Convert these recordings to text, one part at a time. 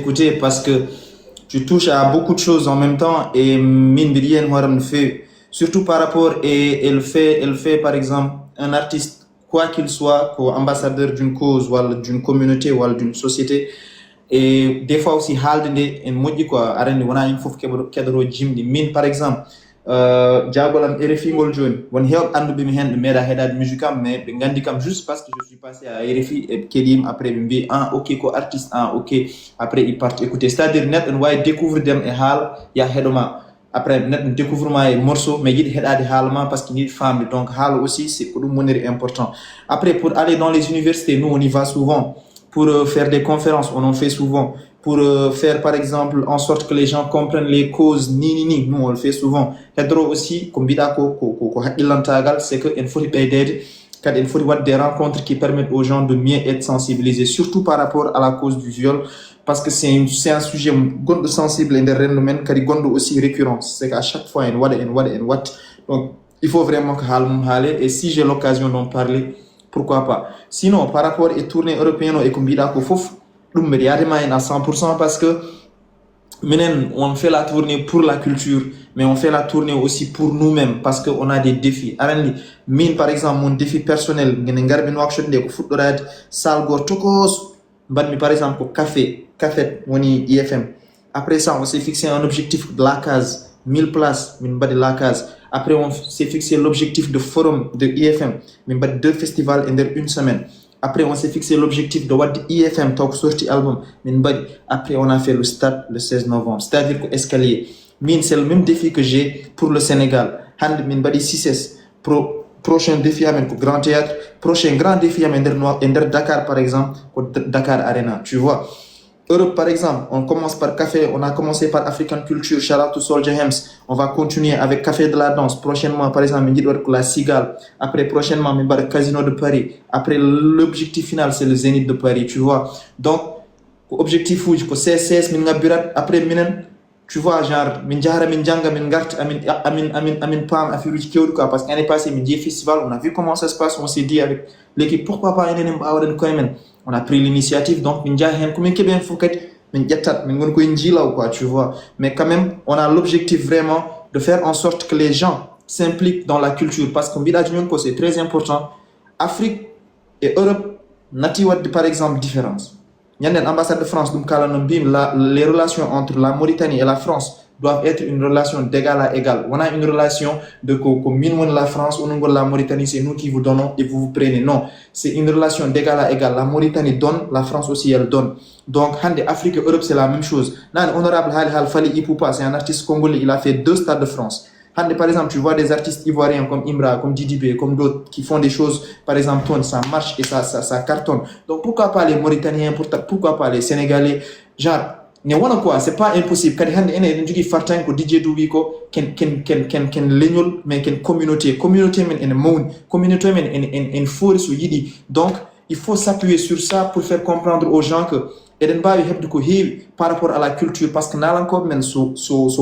écouter parce que tu touches à beaucoup de choses en même temps et mine de rien waram le fait surtout par rapport et elle fait par exemple un artiste quoi qu'il soit ko ambassadeur d'une cause ou d'une communauté ou d'une société et des fois aussi haalde nde en moƴƴi quoi arande wona yimɓe foof keɗoro jimɗi min par exemple jagolam RFI ngol joni won hewɓe anduɓe mi hen ɓe meeɗa heɗade musique am mais ɓe gandi kam juste parce que je suis passé à RFI e keeɗima après ɓe mbi ok ko artiste ok après ils partent écouter c'est à dire neɗɗo ne wawi découvrir dem e haala ya heɗoma après neɗɗo découvre ma e morceau mais yiɗi heɗade haala ma parce que yiɗi famde donc haala aussi c'est ko ɗum woniri important après pour aller dans les universités nous on y va souvent pour faire des conférences, on en fait souvent. Pour faire, par exemple, en sorte que les gens comprennent les causes, nous on le fait souvent. Hedro aussi, comme bidako, c'est qu'il faut des rencontres qui permettent aux gens de mieux être sensibilisés, surtout par rapport à la cause du viol, parce que c'est un sujet sensible et aussi récurrent. C'est qu'à chaque fois, donc il faut vraiment que et si j'ai l'occasion d'en parler, pourquoi pas. Sinon, par rapport aux tournées européennes et comme bidako fouf, à 100% parce que on fait la tournée pour la culture, mais on fait la tournée aussi pour nous-mêmes parce qu'on a des défis. Mine, par exemple, mon défi personnel, par exemple, café, IFM. Après ça, on s'est fixé un objectif de la case. 1000 places, de la case. Après, on s'est fixé l'objectif de forum de IFM, 2 festivals en une semaine. Après, on s'est fixé l'objectif de what IFM Talk sorti album. Après, on a fait le stade le 16 novembre. C'est-à-dire que escalier. C'est le même défi que j'ai pour le Sénégal. Prochain défi à Grand Théâtre. Prochain grand défi à Dakar, par exemple, Dakar Arena. Tu vois. Europe, par exemple, on commence par café, on a commencé par African Culture, shout out to Soldier Hems. On va continuer avec Café de la Danse. Prochainement, par exemple, la Cigale. Après, prochainement, le Casino de Paris. Après, l'objectif final, c'est le Zénith de Paris, tu vois. Donc, objectif où c'est CSS, après, tu vois, genre, parce qu'année passée, festival, on a vu comment ça se passe, on s'est dit avec l'équipe, pourquoi pas, on a pris l'initiative, donc, tu vois. Mais quand même, on a l'objectif vraiment de faire en sorte que les gens s'impliquent dans la culture, parce qu'on c'est très important. Afrique et Europe, par exemple, différence. Il y a une ambassade de France, les relations entre la Mauritanie et la France doivent être une relation d'égal à égal. On a une relation de la France, la Mauritanie, c'est nous qui vous donnons et vous prenez. Non, c'est une relation d'égal à égal. La Mauritanie donne, la France aussi, elle donne. Donc, Afrique et Europe, c'est la même chose. Honorable Fali Ipoupa, c'est un artiste congolais, il a fait 2 stades de France. Par exemple, tu vois des artistes ivoiriens comme Imra, comme Didibé, comme d'autres qui font des choses, par exemple, ça marche et ça cartonne. Donc, pourquoi pas les Mauritaniens, pourquoi pas les Sénégalais? Genre, c'est pas impossible. Quand on fartan ko DJ Doubi ko ken leñol mais ken communauté men en mawn communauté men en force yidi. Donc, il faut s'appuyer sur ça pour faire comprendre aux gens que eden bawi hebde ko heewi par rapport à la culture parce que nalanko men so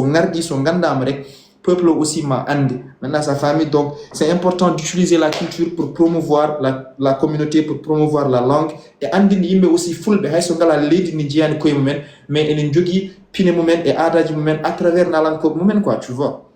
ngardi so gandama rek peuple aussi m'a andi maintenant sa famille. Donc c'est important d'utiliser la culture pour promouvoir la communauté, pour promouvoir la langue et andi yimbe aussi fulbe hay so ngala leydi ni jiyani koye mumen mais enen jogi pine mumen et aadaji mumen à travers nalanko mumen quoi, tu vois.